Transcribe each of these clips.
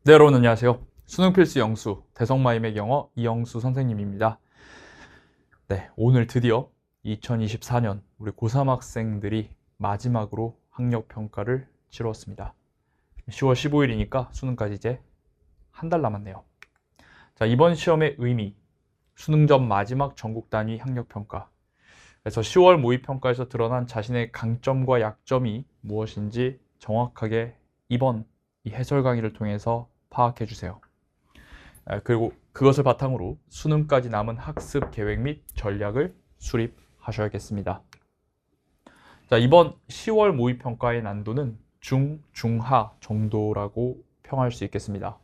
네, 여러분 안녕하세요. 수능 필수 영수 대성마이맥 영어 이영수 선생님입니다. 네, 오늘 드디어 2024년 우리 고3 학생들이 마지막으로 학력평가를 치루었습니다. 10월 15일이니까 수능까지 이제 한 달 남았네요. 자, 이번 시험의 의미, 수능 전 마지막 전국 단위 학력평가. 그래서 10월 모의평가에서 드러난 자신의 강점과 약점이 무엇인지 정확하게 이번 이 해설 강의를 통해서 파악해 주세요. 그리고 그것을 바탕으로 수능까지 남은 학습 계획 및 전략을 수립하셔야겠습니다. 자, 이번 10월 모의평가의 난도는 중, 중하 정도라고 평할 수 있겠습니다.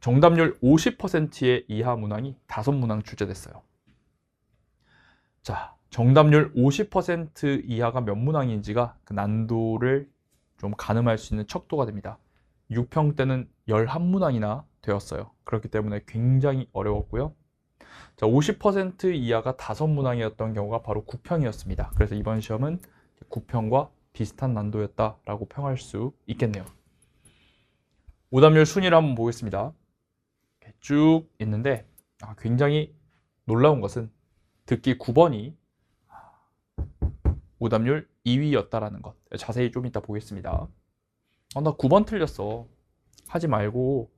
정답률 50%의 이하 문항이 5문항 출제됐어요. 자, 정답률 50% 이하가 몇 문항인지가 그 난도를 좀 가늠할 수 있는 척도가 됩니다. 6평 때는 11문항이나 되었어요. 그렇기 때문에 굉장히 어려웠고요. 자, 50% 이하가 5문항이었던 경우가 바로 9평이었습니다. 그래서 이번 시험은 9평과 비슷한 난도였다라고 평할 수 있겠네요. 오답률 순위를 한번 보겠습니다. 쭉 있는데 굉장히 놀라운 것은 듣기 9번이 오답률 2위였다라는 것. 자세히 좀 이따 보겠습니다. 나 9번 틀렸어. 하지 말고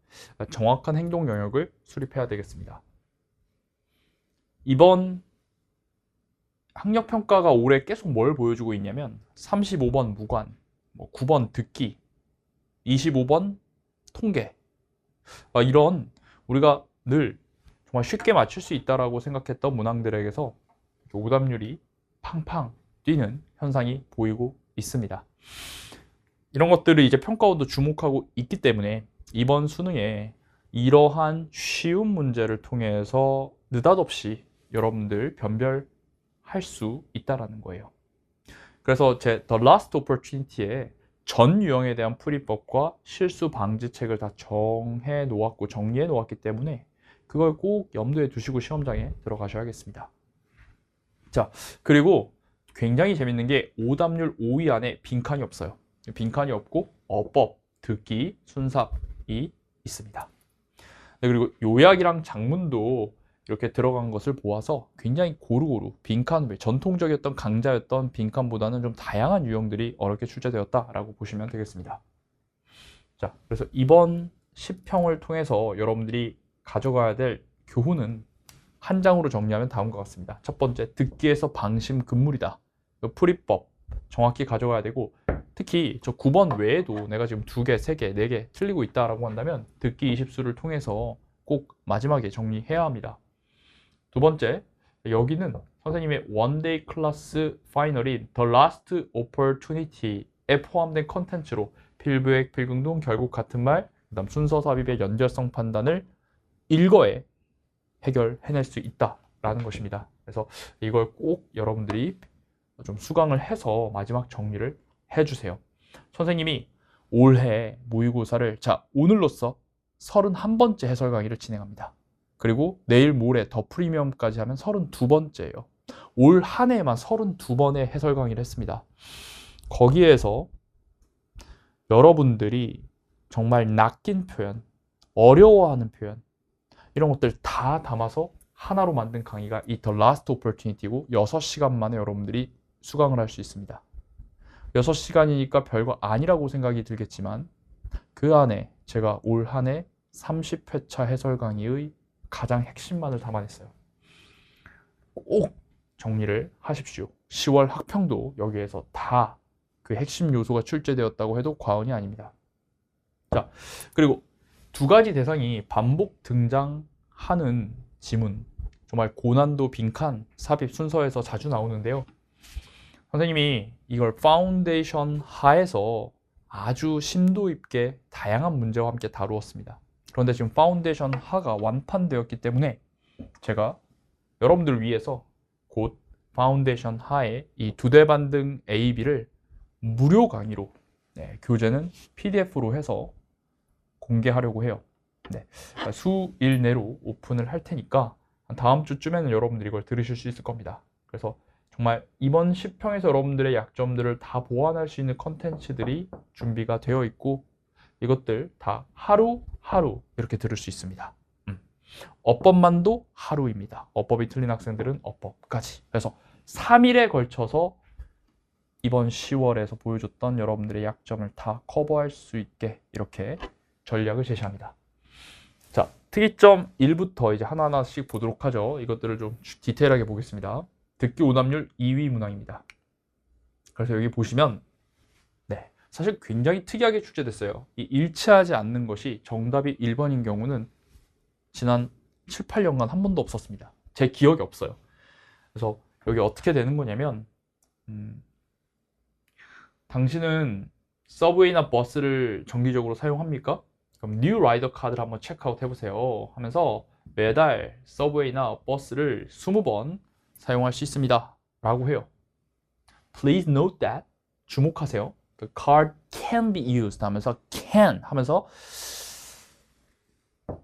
정확한 행동 영역을 수립해야 되겠습니다. 이번 학력평가가 올해 계속 뭘 보여주고 있냐면 35번 무관, 9번 듣기, 25번 통계, 이런 우리가 늘 정말 쉽게 맞출 수 있다라고 생각했던 문항들에게서 오답률이 팡팡 뛰는 현상이 보이고 있습니다. 이런 것들을 이제 평가원도 주목하고 있기 때문에 이번 수능에 이러한 쉬운 문제를 통해서 느닷없이 여러분들 변별할 수 있다는 거예요. 그래서 제 The Last Opportunity에 전 유형에 대한 풀이법과 실수 방지책을 다 정해 놓았고 정리해 놓았기 때문에 그걸 꼭 염두에 두시고 시험장에 들어가셔야겠습니다. 자, 그리고 굉장히 재밌는 게 오답률 5위 안에 빈칸이 없어요. 빈칸이 없고 어법, 듣기, 순삽이 있습니다. 네, 그리고 요약이랑 작문도 이렇게 들어간 것을 보아서 굉장히 고루고루 빈칸, 전통적이었던 강좌였던 빈칸보다는 좀 다양한 유형들이 어렵게 출제되었다라고 보시면 되겠습니다. 자, 그래서 이번 10평을 통해서 여러분들이 가져가야 될 교훈은 한 장으로 정리하면 다음과 같습니다. 첫 번째, 듣기에서 방심 금물이다. 풀이법 정확히 가져가야 되고, 특히 저 9번 외에도 내가 지금 2개, 3개, 4개 틀리고 있다라고 한다면 듣기 20수를 통해서 꼭 마지막에 정리해야 합니다. 두 번째, 여기는 선생님의 원데이 클래스 파이널인 The Last Opportunity에 포함된 컨텐츠로 필부액, 필긍동, 결국 같은 말, 그 다음 순서 삽입의 연결성 판단을 일거에 해결해낼 수 있다라는 것입니다. 그래서 이걸 꼭 여러분들이 좀 수강을 해서 마지막 정리를 해주세요. 선생님이 올해 모의고사를 오늘로써 31번째 해설 강의를 진행합니다. 그리고 내일 모레 더 프리미엄까지 하면 32번째예요. 올 한 해에만 32번의 해설 강의를 했습니다. 거기에서 여러분들이 정말 낚인 표현, 어려워하는 표현, 이런 것들 다 담아서 하나로 만든 강의가 이 The Last Opportunity고 6시간 만에 여러분들이 수강을 할 수 있습니다. 6시간이니까 별거 아니라고 생각이 들겠지만 그 안에 제가 올 한 해 30회차 해설 강의의 가장 핵심만을 담아냈어요. 꼭 정리를 하십시오. 10월 학평도 여기에서 다 그 핵심 요소가 출제되었다고 해도 과언이 아닙니다. 자, 그리고 2가지 대상이 반복 등장하는 지문, 정말 고난도 빈칸 삽입 순서에서 자주 나오는데요. 선생님이 이걸 파운데이션 하에서 아주 심도 있게 다양한 문제와 함께 다루었습니다. 그런데 지금 파운데이션 하가 완판되었기 때문에 제가 여러분들을 위해서 곧 파운데이션 하의 이 2대 반등 A, B를 무료 강의로, 교재는 PDF로 해서 공개하려고 해요. 수일 내로 오픈을 할 테니까 다음 주쯤에는 여러분들이 이걸 들으실 수 있을 겁니다. 그래서 정말 이번 10평에서 여러분들의 약점들을 다 보완할 수 있는 컨텐츠들이 준비가 되어 있고, 이것들 다 하루 이렇게 들을 수 있습니다. 어법만도 하루입니다. 어법이 틀린 학생들은 어법까지. 그래서 3일에 걸쳐서 이번 10월에서 보여줬던 여러분들의 약점을 다 커버할 수 있게 이렇게 전략을 제시합니다. 자, 특이점 1부터 이제 하나하나씩 보도록 하죠. 이것들을 좀 디테일하게 보겠습니다. 듣기 오답률 2위 문항입니다. 그래서 여기 보시면 네, 사실 굉장히 특이하게 출제됐어요. 이 일치하지 않는 것이 정답이 1번인 경우는 지난 7, 8년간 한 번도 없었습니다. 제 기억이 없어요. 그래서 여기 어떻게 되는 거냐면 당신은 서브웨이나 버스를 정기적으로 사용합니까? 그럼 뉴 라이더 카드를 한번 체크아웃 해보세요 하면서 매달 서브웨이나 버스를 20번 사용할 수 있습니다 라고 해요. Please note that, 주목하세요. The card can be used 하면서 can 하면서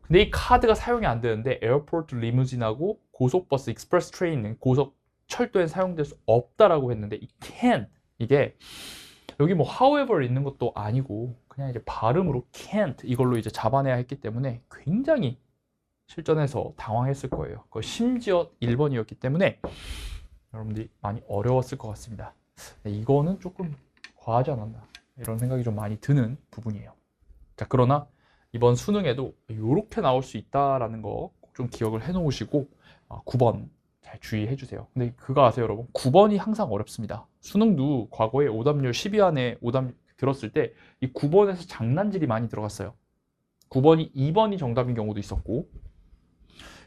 근데 이 카드가 사용이 안 되는데 에어포트 리무진하고 고속버스 익스프레스 트레인은 고속 철도에 사용될 수 없다라고 했는데 이 can 이게 여기 뭐 however 있는 것도 아니고 그냥 이제 발음으로 can't 이걸로 이제 잡아내야 했기 때문에 굉장히 실전에서 당황했을 거예요. 심지어 1번이었기 때문에 여러분들이 많이 어려웠을 것 같습니다. 이거는 조금 과하지 않았나 이런 생각이 좀 많이 드는 부분이에요. 자, 그러나 이번 수능에도 이렇게 나올 수 있다라는 거 꼭 좀 기억을 해 놓으시고 9번 잘 주의해 주세요. 근데 그거 아세요, 여러분? 9번이 항상 어렵습니다. 수능도 과거에 오답률 10위 안에 오답 들었을 때 이 9번에서 장난질이 많이 들어갔어요. 9번이 2번이 정답인 경우도 있었고,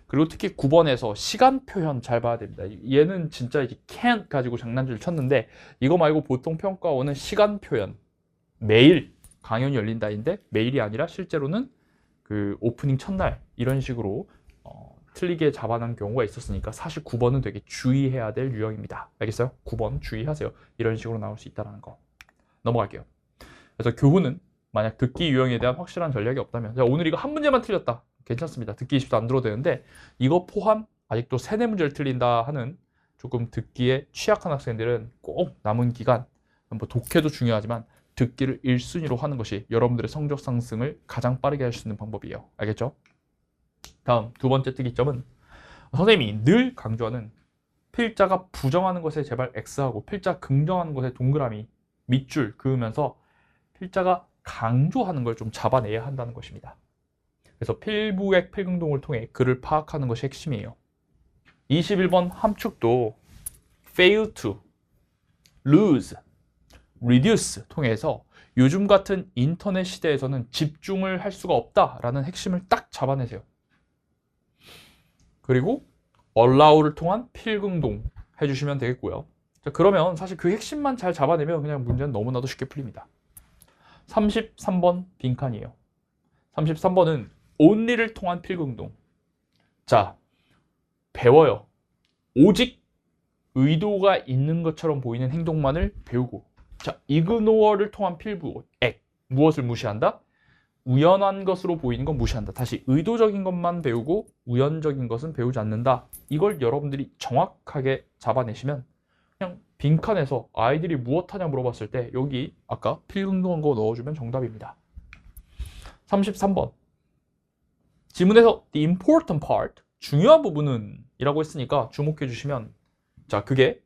그리고 특히 9번에서 시간 표현 잘 봐야 됩니다. 얘는 진짜 이제 can't 가지고 장난질을 쳤는데 이거 말고 보통 평가원은 시간 표현 매일 강연이 열린다인데 매일이 아니라 실제로는 그 오프닝 첫날 이런 식으로 틀리게 잡아놓은 경우가 있었으니까 사실 9번은 되게 주의해야 될 유형입니다. 알겠어요? 9번 주의하세요. 이런 식으로 나올 수 있다는 거. 넘어갈게요. 그래서 교훈은 만약 듣기 유형에 대한 확실한 전략이 없다면 오늘 이거 한 문제만 틀렸다. 괜찮습니다. 듣기 20도 안 들어도 되는데 이거 포함 아직도 3, 4문제를 틀린다 하는 조금 듣기에 취약한 학생들은 꼭 남은 기간 뭐 독해도 중요하지만 듣기를 1순위로 하는 것이 여러분들의 성적 상승을 가장 빠르게 할 수 있는 방법이에요. 알겠죠? 다음 두 번째 특이점은 선생님이 늘 강조하는 필자가 부정하는 것에 제발 X하고 필자 긍정하는 것에 동그라미 밑줄 그으면서 필자가 강조하는 걸 좀 잡아내야 한다는 것입니다. 그래서 필부액 필긍동을 통해 그를 파악하는 것이 핵심이에요. 21번 함축도 fail to, lose, reduce 통해서 요즘 같은 인터넷 시대에서는 집중을 할 수가 없다라는 핵심을 딱 잡아내세요. 그리고 allow를 통한 필긍동 해주시면 되겠고요. 자, 그러면 사실 그 핵심만 잘 잡아내면 그냥 문제는 너무나도 쉽게 풀립니다. 33번 빈칸이에요. 33번은 only를 통한 필긍동. 자, 배워요. 오직 의도가 있는 것처럼 보이는 행동만을 배우고, 자, ignore를 통한 필부액. 무엇을 무시한다? 우연한 것으로 보이는 건 무시한다. 다시 의도적인 것만 배우고 우연적인 것은 배우지 않는다. 이걸 여러분들이 정확하게 잡아내시면 그냥 빈칸에서 아이들이 무엇하냐 물어봤을 때 여기 아까 필긍동한 거 넣어주면 정답입니다. 33번 지문에서 the important part, 중요한 부분은 이라고 했으니까 주목해 주시면 자, 그게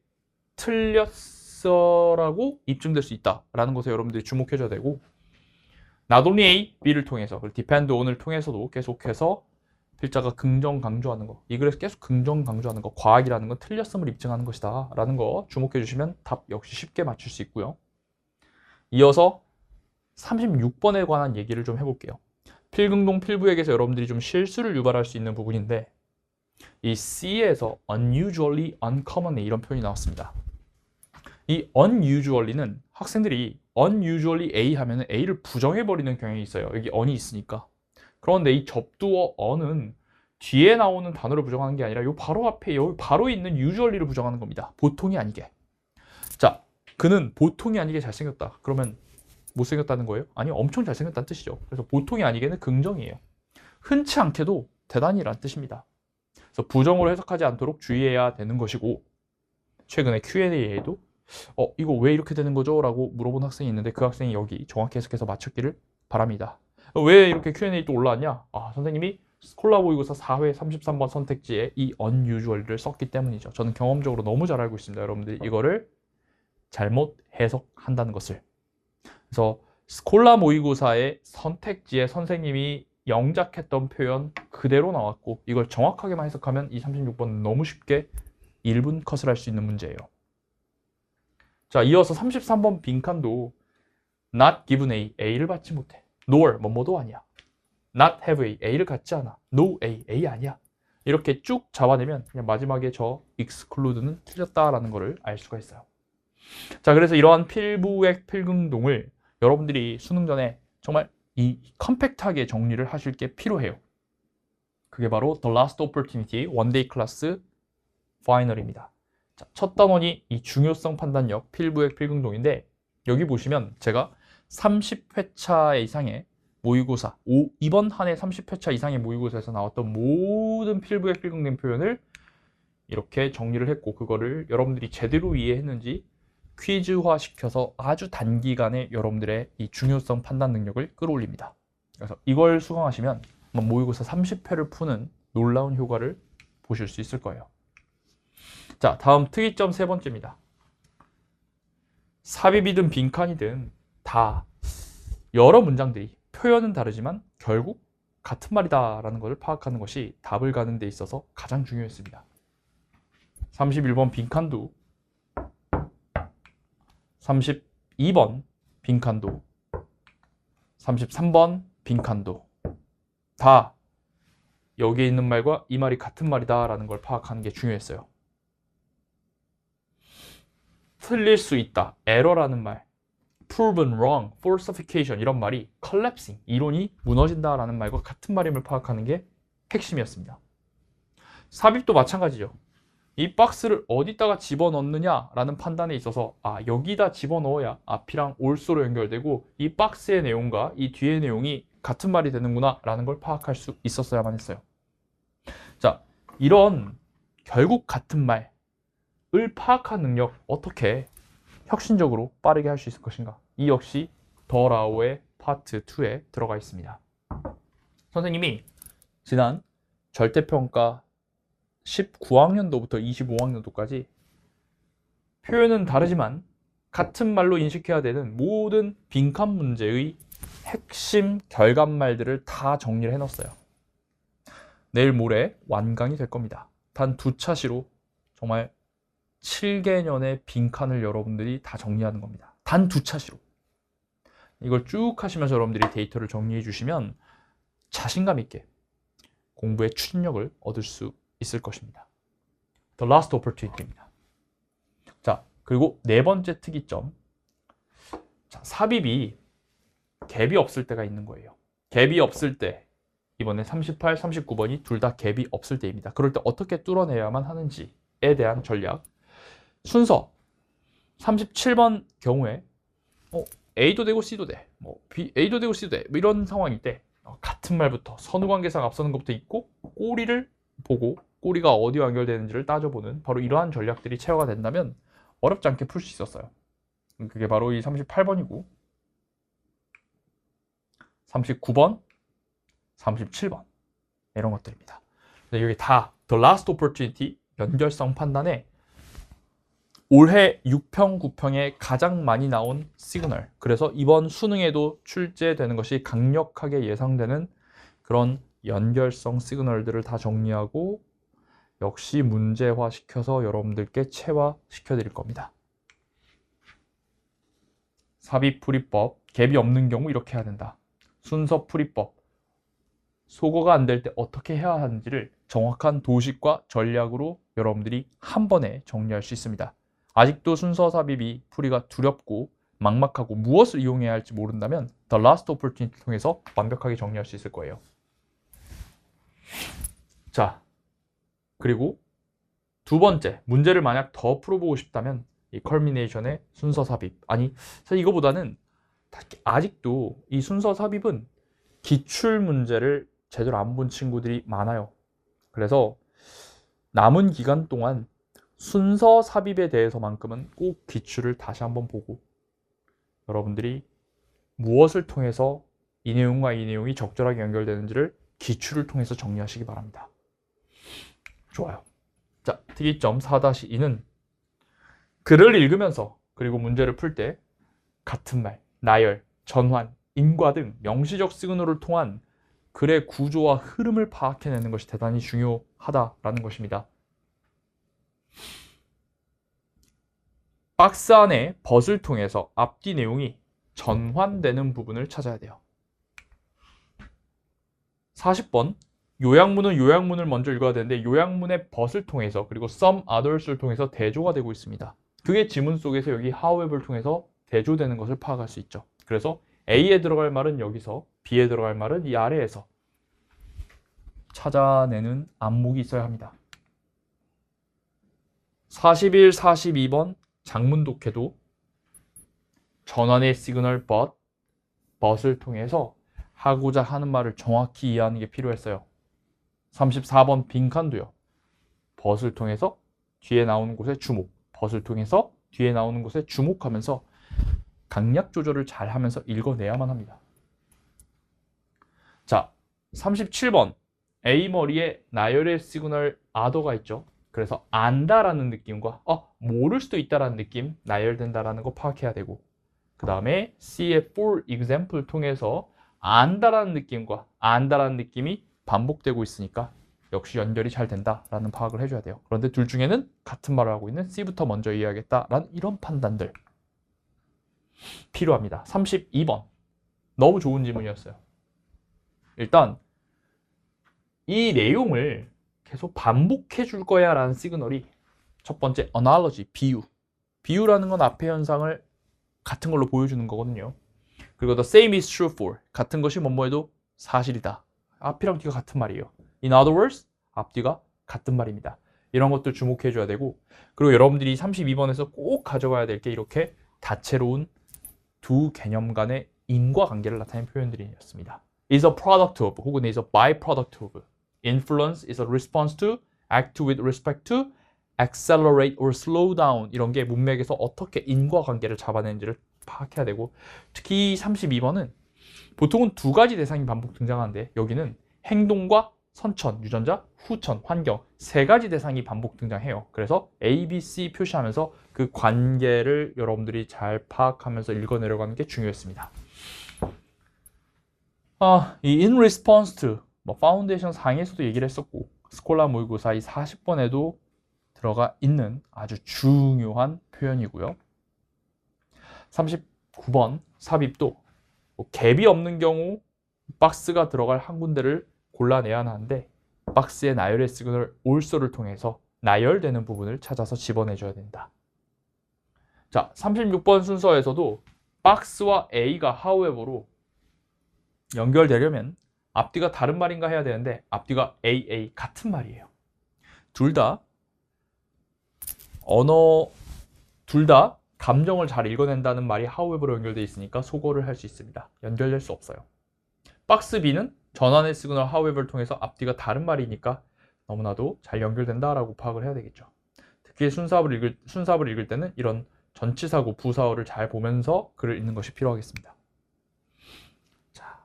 틀렸어라고 입증될 수 있다라는 것에 여러분들이 주목해 줘야 되고 not only A, B를 통해서 depend on을 통해서도 계속해서 필자가 긍정 강조하는 거, 이 글에서 계속 긍정 강조하는 거, 과학이라는 건 틀렸음을 입증하는 것이다 라는 거 주목해 주시면 답 역시 쉽게 맞출 수 있고요. 이어서 36번에 관한 얘기를 좀 해볼게요. 필긍동 필부액에서 여러분들이 좀 실수를 유발할 수 있는 부분인데 이 C에서 unusually, uncommonly 이런 표현이 나왔습니다. 이 unusually는 학생들이 unusually A 하면 A를 부정해버리는 경향이 있어요. 여기 on이 있으니까. 그런데 이 접두어 on은 뒤에 나오는 단어를 부정하는 게 아니라 요 바로 앞에 여기 바로 있는 usually를 부정하는 겁니다. 보통이 아니게. 자, 그는 보통이 아니게 잘생겼다. 그러면 못생겼다는 거예요? 아니, 엄청 잘생겼다는 뜻이죠. 그래서 보통이 아니게는 긍정이에요. 흔치 않게도 대단히란 뜻입니다. 그래서 부정으로 해석하지 않도록 주의해야 되는 것이고 최근에 Q&A에도 이거 왜 이렇게 되는 거죠? 라고 물어본 학생이 있는데 그 학생이 여기 정확히 해석해서 맞췄기를 바랍니다. 왜 이렇게 Q&A 또 올라왔냐? 선생님이 스콜라 모의고사 4회 33번 선택지에 이 unusual을 썼기 때문이죠. 저는 경험적으로 너무 잘 알고 있습니다. 여러분들이 이거를 잘못 해석한다는 것을. 그래서 스콜라 모의고사의 선택지에 선생님이 영작했던 표현 그대로 나왔고 이걸 정확하게만 해석하면 이 36번은 너무 쉽게 1분 컷을 할 수 있는 문제예요. 자, 이어서 33번 빈칸도 not given A, A를 받지 못해. nor, 뭐뭐도 아니야. not have A, A를 갖지 않아. no A, A 아니야. 이렇게 쭉 잡아내면 그냥 마지막에 저 exclude는 틀렸다라는 것을 알 수가 있어요. 자, 그래서 이러한 필부액 필근동을 여러분들이 수능 전에 정말 이 컴팩트하게 정리를 하실 게 필요해요. 그게 바로 The Last Opportunity 원데이 클래스 파이널입니다. 자, 첫 단원이 이 중요성 판단력 필부액 필근동인데 여기 보시면 제가 30회차 이상의 모의고사, 이번 한 해 30회차 이상의 모의고사에서 나왔던 모든 필부액 필근동 표현을 이렇게 정리를 했고 그거를 여러분들이 제대로 이해했는지 퀴즈화 시켜서 아주 단기간에 여러분들의 이 중요성 판단 능력을 끌어올립니다. 그래서 이걸 수강하시면 모의고사 30회를 푸는 놀라운 효과를 보실 수 있을 거예요. 자, 다음 특이점 세 번째입니다. 삽입이든 빈칸이든 다 여러 문장들이 표현은 다르지만 결국 같은 말이다 라는 것을 파악하는 것이 답을 가는 데 있어서 가장 중요했습니다. 31번 빈칸도 32번 빈칸도 33번 빈칸도 다 여기에 있는 말과 이 말이 같은 말이다 라는 걸 파악하는 게 중요했어요. 틀릴 수 있다, 에러라는 말, proven wrong, falsification 이런 말이 collapsing, 이론이 무너진다 라는 말과 같은 말임을 파악하는 게 핵심이었습니다. 삽입도 마찬가지죠. 이 박스를 어디다가 집어넣느냐 라는 판단에 있어서 여기다 집어넣어야 앞이랑 올소로 연결되고 이 박스의 내용과 이 뒤의 내용이 같은 말이 되는구나 라는 걸 파악할 수 있었어야만 했어요. 자, 이런 결국 같은 말을 파악한 능력 어떻게 혁신적으로 빠르게 할 수 있을 것인가? 이 역시 더 라오의 파트 2에 들어가 있습니다. 선생님이 지난 절대평가 19학년도부터 25학년도까지 표현은 다르지만 같은 말로 인식해야 되는 모든 빈칸 문제의 핵심 결과말들을 다 정리를 해놨어요. 내일 모레 완강이 될 겁니다. 단 2차시로 정말 7개년의 빈칸을 여러분들이 다 정리하는 겁니다. 단 2차시로. 이걸 쭉 하시면서 여러분들이 데이터를 정리해 주시면 자신감 있게 공부의 추진력을 얻을 수 있을 것입니다. The last opportunity입니다. 자, 그리고 네 번째 특이점. 자, 삽입이 갭이 없을 때가 있는 거예요. 갭이 없을 때, 이번에 38, 39번이 둘 다 갭이 없을 때입니다. 그럴 때 어떻게 뚫어내야만 하는지에 대한 전략. 순서 37번 경우에 A도 되고 C도 돼. A도 되고 C도 돼. 이런 상황일 때 같은 말부터 선후관계상 앞서는 것부터 있고 꼬리를 보고 꼬리가 어디와 연결되는지를 따져보는 바로 이러한 전략들이 체화가 된다면 어렵지 않게 풀 수 있었어요. 그게 바로 이 38번이고 39번, 37번 이런 것들입니다. 여기 다 The Last Opportunity 연결성 판단에 올해 6평, 9평에 가장 많이 나온 시그널, 그래서 이번 수능에도 출제되는 것이 강력하게 예상되는 그런 연결성 시그널들을 다 정리하고 역시 문제화시켜서 여러분들께 체화시켜 드릴 겁니다. 삽입풀이법, 갭이 없는 경우 이렇게 해야 된다. 순서풀이법, 소거가 안 될 때 어떻게 해야 하는지를 정확한 도식과 전략으로 여러분들이 한 번에 정리할 수 있습니다. 아직도 순서 삽입이 풀이가 두렵고 막막하고 무엇을 이용해야 할지 모른다면 The Last Opportunity 통해서 완벽하게 정리할 수 있을 거예요. 자, 그리고 두 번째, 문제를 만약 더 풀어보고 싶다면 이 컬미네이션의 순서 삽입. 아니, 사실 이거보다는 아직도 이 순서 삽입은 기출 문제를 제대로 안 본 친구들이 많아요. 그래서 남은 기간 동안 순서 삽입에 대해서만큼은 꼭 기출을 다시 한번 보고 여러분들이 무엇을 통해서 이 내용과 이 내용이 적절하게 연결되는지를 기출을 통해서 정리하시기 바랍니다. 좋아요. 자, 특이점 4-2는 글을 읽으면서 그리고 문제를 풀 때 같은 말, 나열, 전환, 인과 등 명시적 시그널을 통한 글의 구조와 흐름을 파악해내는 것이 대단히 중요하다라는 것입니다. 박스 안에 벗을 통해서 앞뒤 내용이 전환되는 부분을 찾아야 돼요. 40번 요약문은 요약문을 먼저 읽어야 되는데 요약문의 벗을 통해서 그리고 some others를 통해서 대조가 되고 있습니다. 그게 지문 속에서 여기 however를 통해서 대조되는 것을 파악할 수 있죠. 그래서 A에 들어갈 말은 여기서 B에 들어갈 말은 이 아래에서 찾아내는 안목이 있어야 합니다. 41, 42번 장문 독해도 전환의 시그널 but을 통해서 하고자 하는 말을 정확히 이해하는 게 필요했어요. 34번 빈칸도요. but을 통해서 뒤에 나오는 곳에 주목, but을 통해서 뒤에 나오는 곳에 주목하면서 강약 조절을 잘 하면서 읽어내야만 합니다. 자, 37번 A 머리에 나열의 시그널 other가 있죠. 그래서 안다라는 느낌과 모를 수도 있다라는 느낌, 나열된다라는 거 파악해야 되고 그 다음에 C의 for example 통해서 안다라는 느낌과 안다라는 느낌이 반복되고 있으니까 역시 연결이 잘 된다라는 파악을 해줘야 돼요. 그런데 둘 중에는 같은 말을 하고 있는 C부터 먼저 이해하겠다라는 이런 판단들 필요합니다. 32번 너무 좋은 질문이었어요. 일단 이 내용을 계속 반복해 줄 거야 라는 시그널이 첫 번째 analogy, 비유라는 건 앞의 현상을 같은 걸로 보여주는 거거든요. 그리고 the same is true for 같은 것이 뭐뭐해도 사실이다. 앞이랑 뒤가 같은 말이에요. In other words, 앞뒤가 같은 말입니다. 이런 것들 주목해 줘야 되고 그리고 여러분들이 32번에서 꼭 가져가야 될 게 이렇게 다채로운 두 개념 간의 인과관계를 나타낸 표현들이었습니다. is a product of 혹은 is a byproduct of influence is a response to act with respect to accelerate or slow down 이런 게 문맥에서 어떻게 인과관계를 잡아내는지를 파악해야 되고 특히 32번은 보통은 두 가지 대상이 반복 등장하는데 여기는 행동과 선천, 유전자, 후천, 환경 세 가지 대상이 반복 등장해요. 그래서 A, B, C 표시하면서 그 관계를 여러분들이 잘 파악하면서 읽어내려가는 게 중요했습니다. 이 in response to 파운데이션 상에서도 얘기를 했었고 스콜라 모의고사 이 40번에도 들어가 있는 아주 중요한 표현이고요. 39번 삽입도 갭이 없는 경우 박스가 들어갈 한 군데를 골라내야 하는데 박스의 나열의 시그널 also를 통해서 나열되는 부분을 찾아서 집어내줘야 된다. 자, 36번 순서에서도 박스와 A가 however로 연결되려면 앞뒤가 다른 말인가 해야 되는데 앞뒤가 AA 같은 말이에요. 둘 다 감정을 잘 읽어낸다는 말이 however로 연결되어 있으니까 소거를 할 수 있습니다. 연결될 수 없어요. 박스 B는 전환의 시그널 however를 통해서 앞뒤가 다른 말이니까 너무나도 잘 연결된다라고 파악을 해야 되겠죠. 특히 순사합을 읽을 때는 이런 전치사고 부사어를 잘 보면서 글을 읽는 것이 필요하겠습니다. 자,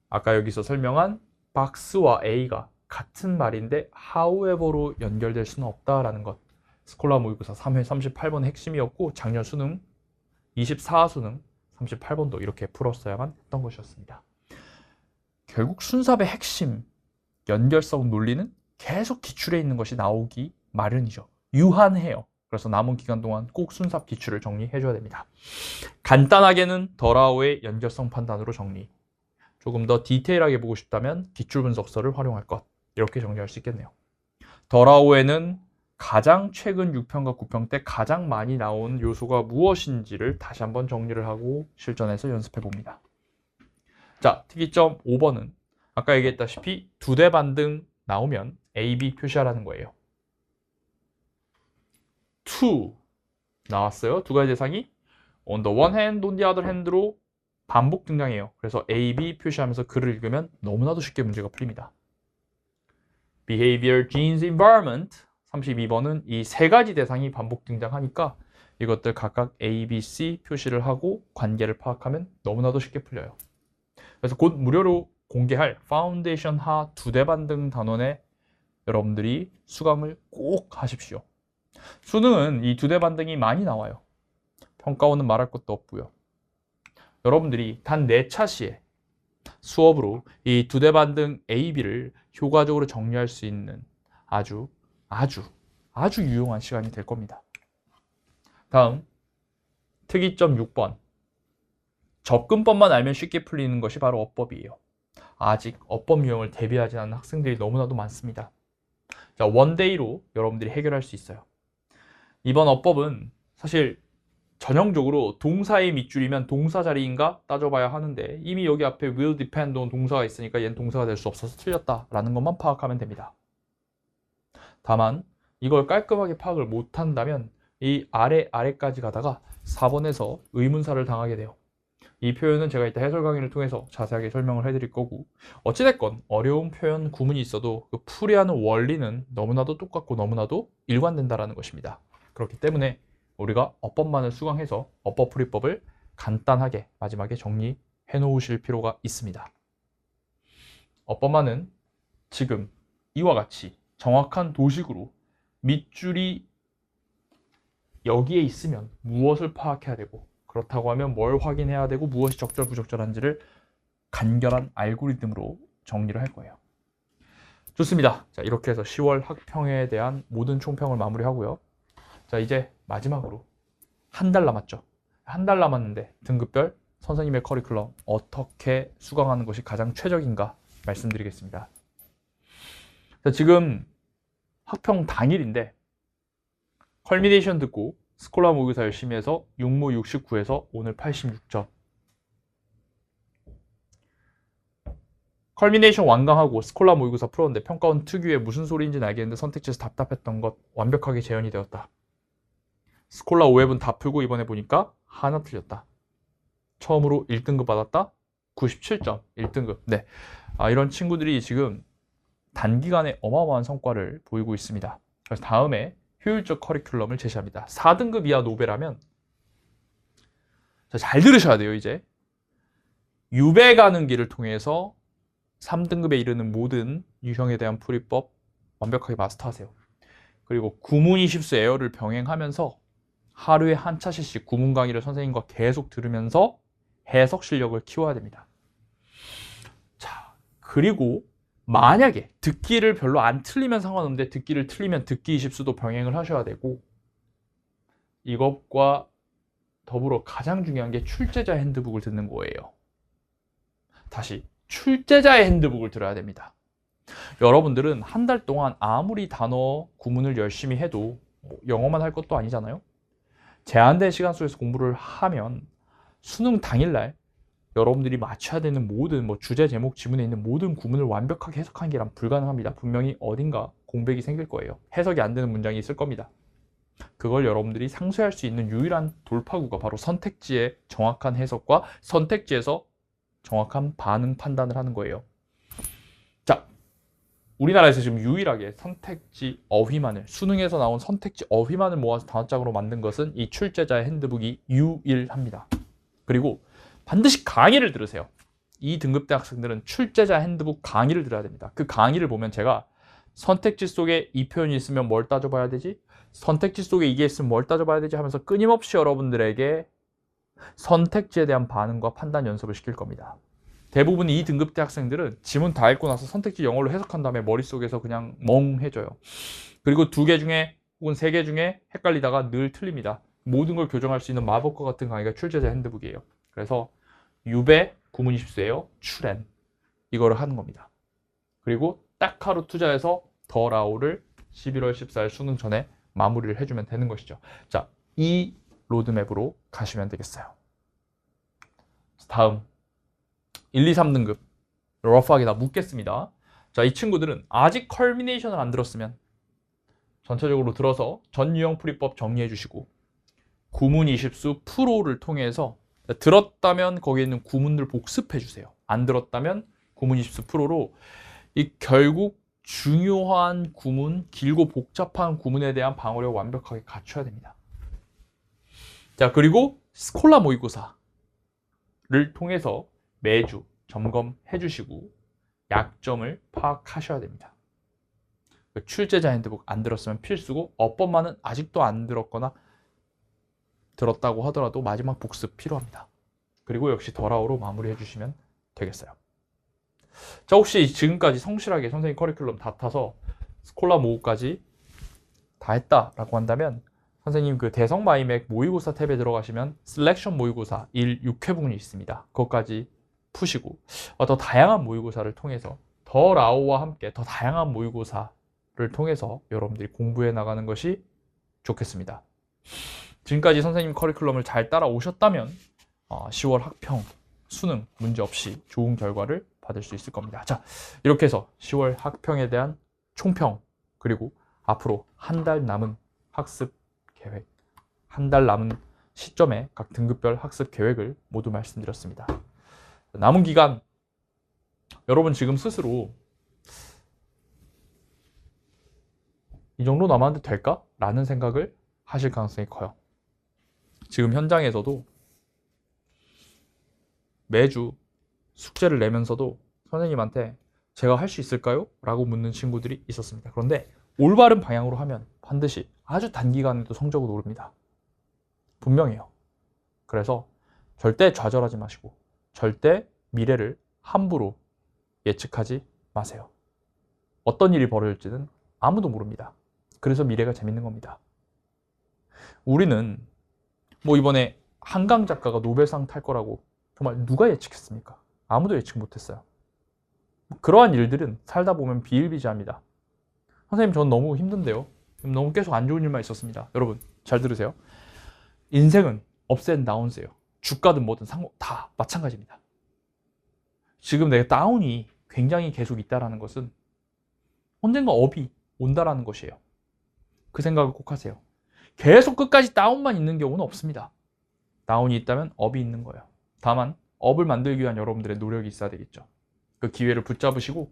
아까 여기서 설명한 박스와 A가 같은 말인데 however로 연결될 수는 없다라는 것. 스콜라 모의고사 3회 38번 핵심이었고 작년 수능 24수능 38번도 이렇게 풀었어야만 했던 것이었습니다. 결국 순삽의 핵심, 연결성 논리는 계속 기출에 있는 것이 나오기 마련이죠. 유한해요. 그래서 남은 기간 동안 꼭 순삽 기출을 정리해줘야 됩니다. 간단하게는 더라오의 연결성 판단으로 정리. 조금 더 디테일하게 보고 싶다면 기출분석서를 활용할 것. 이렇게 정리할 수 있겠네요. 더라오에는 가장 최근 6편과 9편 때 가장 많이 나온 요소가 무엇인지를 다시 한번 정리를 하고 실전에서 연습해 봅니다. 자, 특이점 5번은 아까 얘기했다시피 두 대 반등 나오면 A, B 표시하라는 거예요. to 나왔어요. 두 가지 대상이 on the one hand, on the other hand로 반복 등장해요. 그래서 A, B 표시하면서 글을 읽으면 너무나도 쉽게 문제가 풀립니다. behavior, genes, environment 32번은 이 세 가지 대상이 반복 등장하니까 이것들 각각 A, B, C 표시를 하고 관계를 파악하면 너무나도 쉽게 풀려요. 그래서 곧 무료로 공개할 파운데이션 하 2대 반등 단원에 여러분들이 수강을 꼭 하십시오. 수능은 이 2대 반등이 많이 나와요. 평가원은 말할 것도 없고요. 여러분들이 단 4차 시에 수업으로 이 2대 반등 A, B를 효과적으로 정리할 수 있는 아주 유용한 시간이 될 겁니다. 다음 특이점 6번. 접근법만 알면 쉽게 풀리는 것이 바로 어법이에요. 아직 어법 유형을 대비하지 않은 학생들이 너무나도 많습니다. 자, 원데이로 여러분들이 해결할 수 있어요. 이번 어법은 사실 전형적으로 동사의 밑줄이면 동사 자리인가 따져봐야 하는데 이미 여기 앞에 will depend on 동사가 있으니까 얘는 동사가 될 수 없어서 틀렸다라는 것만 파악하면 됩니다. 다만 이걸 깔끔하게 파악을 못한다면 이 아래까지 가다가 4번에서 의문사를 당하게 돼요. 이 표현은 제가 이따 해설 강의를 통해서 자세하게 설명을 해드릴 거고, 어찌됐건 어려운 표현 구문이 있어도 그 풀이하는 원리는 너무나도 똑같고 너무나도 일관된다라는 것입니다. 그렇기 때문에 우리가 어법만을 수강해서 어법 풀이법을 간단하게 마지막에 정리해 놓으실 필요가 있습니다. 어법만은 지금 이와 같이 정확한 도식으로 밑줄이 여기에 있으면 무엇을 파악해야 되고, 그렇다고 하면 뭘 확인해야 되고 무엇이 적절부적절한지를 간결한 알고리즘으로 정리를 할 거예요. 좋습니다. 자, 이렇게 해서 10월 학평에 대한 모든 총평을 마무리하고요. 자, 이제 마지막으로 한 달 남았죠. 한 달 남았는데 등급별 선생님의 커리큘럼 어떻게 수강하는 것이 가장 최적인가 말씀드리겠습니다. 자, 지금 학평 당일인데 컬미네이션 듣고 스콜라 모의고사 열심히 해서 6모 69에서 오늘 86점. 컬미네이션 완강하고 스콜라 모의고사 풀었는데 평가원 특유의 무슨 소리인지는 알겠는데 선택지에서 답답했던 것 완벽하게 재현이 되었다. 스콜라 5회분 다 풀고 이번에 보니까 하나 틀렸다. 처음으로 1등급 받았다. 97점 1등급. 네, 이런 친구들이 지금 단기간에 어마어마한 성과를 보이고 있습니다. 그래서 다음에 효율적 커리큘럼을 제시합니다. 4등급 이하 노벨하면 잘 들으셔야 돼요. 이제 유배 가는 길을 통해서 3등급에 이르는 모든 유형에 대한 풀이법 완벽하게 마스터하세요. 그리고 구문 20수 에어를 병행하면서 하루에 한 차씩 구문 강의를 선생님과 계속 들으면서 해석 실력을 키워야 됩니다. 자, 그리고 만약에 듣기를 별로 안 틀리면 상관없는데 듣기를 틀리면 듣기 20수도 병행을 하셔야 되고, 이것과 더불어 가장 중요한 게 출제자 핸드북을 듣는 거예요. 다시 출제자의 핸드북을 들어야 됩니다. 여러분들은 한 달 동안 아무리 단어 구문을 열심히 해도 영어만 할 것도 아니잖아요. 제한된 시간 속에서 공부를 하면 수능 당일날 여러분들이 맞춰야 되는 모든 주제, 제목, 지문에 있는 모든 구문을 완벽하게 해석하는 게 불가능합니다. 분명히 어딘가 공백이 생길 거예요. 해석이 안 되는 문장이 있을 겁니다. 그걸 여러분들이 상쇄할 수 있는 유일한 돌파구가 바로 선택지의 정확한 해석과 선택지에서 정확한 반응 판단을 하는 거예요. 자, 우리나라에서 지금 유일하게 선택지 어휘만을, 수능에서 나온 선택지 어휘만을 모아서 단어장으로 만든 것은 이 출제자의 핸드북이 유일합니다. 그리고 반드시 강의를 들으세요. 이 등급대 학생들은 출제자 핸드북 강의를 들어야 됩니다. 그 강의를 보면 제가 선택지 속에 이 표현이 있으면 뭘 따져봐야 되지? 선택지 속에 이게 있으면 뭘 따져봐야 되지? 하면서 끊임없이 여러분들에게 선택지에 대한 반응과 판단 연습을 시킬 겁니다. 대부분 이 등급대 학생들은 지문 다 읽고 나서 선택지 영어로 해석한 다음에 머릿속에서 그냥 멍해져요. 그리고 2개 중에 혹은 3개 중에 헷갈리다가 늘 틀립니다. 모든 걸 교정할 수 있는 마법과 같은 강의가 출제자 핸드북이에요. 그래서 유배, 구문 20수예요. 출엔. 이거를 하는 겁니다. 그리고 딱 하루 투자해서 더 라오를 11월 14일 수능 전에 마무리를 해주면 되는 것이죠. 자, 이 로드맵으로 가시면 되겠어요. 다음 1, 2, 3등급 러프하게 다 묻겠습니다. 자, 이 친구들은 아직 컬미네이션을 안 들었으면 전체적으로 들어서 전 유형 풀이법 정리해 주시고 구문 20수 프로를 통해서 들었다면 거기에 있는 구문들 복습해 주세요. 안 들었다면 구문 20수 프로로 이 결국 중요한 구문, 길고 복잡한 구문에 대한 방어력을 완벽하게 갖춰야 됩니다. 자, 그리고 스콜라 모의고사를 통해서 매주 점검해 주시고 약점을 파악하셔야 됩니다. 출제자 핸드북 안 들었으면 필수고, 어법만은 아직도 안 들었거나 들었다고 하더라도 마지막 복습 필요합니다. 그리고 역시 덜아오로 마무리해 주시면 되겠어요. 자, 혹시 지금까지 성실하게 선생님 커리큘럼 다 타서 스콜라 모의고까지 다 했다라고 한다면, 선생님 그 대성 마이맥 모의고사 탭에 들어가시면 셀렉션 모의고사 1 6회분이 있습니다. 그것까지 푸시고 더 다양한 모의고사를 통해서 더 라오와 함께 더 다양한 모의고사를 통해서 여러분들이 공부해 나가는 것이 좋겠습니다. 지금까지 선생님 커리큘럼을 잘 따라오셨다면 10월 학평, 수능 문제없이 좋은 결과를 받을 수 있을 겁니다. 자, 이렇게 해서 10월 학평에 대한 총평, 그리고 앞으로 한 달 남은 학습 계획, 한 달 남은 시점에 각 등급별 학습 계획을 모두 말씀드렸습니다. 남은 기간, 여러분 지금 스스로 이 정도 남았는데 될까? 라는 생각을 하실 가능성이 커요. 지금 현장에서도 매주 숙제를 내면서도 선생님한테 제가 할 수 있을까요? 라고 묻는 친구들이 있었습니다. 그런데 올바른 방향으로 하면 반드시 아주 단기간에도 성적은 오릅니다. 분명해요. 그래서 절대 좌절하지 마시고 절대 미래를 함부로 예측하지 마세요. 어떤 일이 벌어질지는 아무도 모릅니다. 그래서 미래가 재밌는 겁니다. 우리는 뭐 이번에 한강 작가가 노벨상 탈 거라고 정말 누가 예측했습니까? 아무도 예측 못했어요. 그러한 일들은 살다 보면 비일비재합니다. 선생님, 전 너무 힘든데요. 너무 계속 안 좋은 일만 있었습니다. 여러분 잘 들으세요. 인생은 업스 앤 다운스예요. 주가든 뭐든 다 마찬가지입니다. 지금 내가 다운이 굉장히 계속 있다는 것은 언젠가 업이 온다라는 것이에요. 그 생각을 꼭 하세요. 계속 끝까지 다운만 있는 경우는 없습니다. 다운이 있다면 업이 있는 거예요. 다만 업을 만들기 위한 여러분들의 노력이 있어야 되겠죠. 그 기회를 붙잡으시고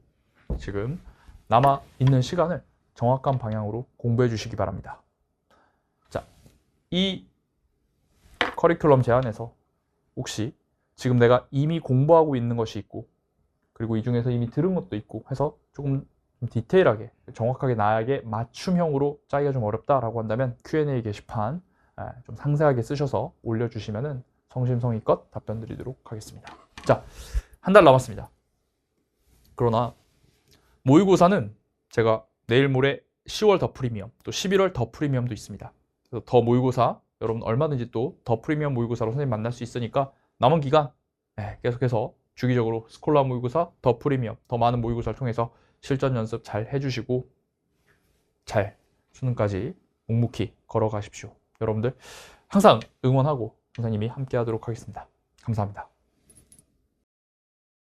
지금 남아있는 시간을 정확한 방향으로 공부해 주시기 바랍니다. 자, 이 커리큘럼 제안에서 혹시 지금 내가 이미 공부하고 있는 것이 있고, 그리고 이 중에서 이미 들은 것도 있고 해서 조금 디테일하게 정확하게 나에게 맞춤형으로 짜기가 좀 어렵다라고 한다면 Q&A 게시판 좀 상세하게 쓰셔서 올려주시면 성심성의껏 답변 드리도록 하겠습니다. 자, 한 달 남았습니다. 그러나 모의고사는 제가 내일 모레 10월 더 프리미엄, 또 11월 더 프리미엄도 있습니다. 그래서 더 모의고사 여러분 얼마든지 또 더 프리미엄 모의고사로 선생님 만날 수 있으니까 남은 기간 계속해서 주기적으로 스콜라 모의고사, 더 프리미엄, 더 많은 모의고사를 통해서 실전 연습 잘 해주시고 잘 수능까지 묵묵히 걸어가십시오. 여러분들 항상 응원하고 선생님이 함께 하도록 하겠습니다. 감사합니다.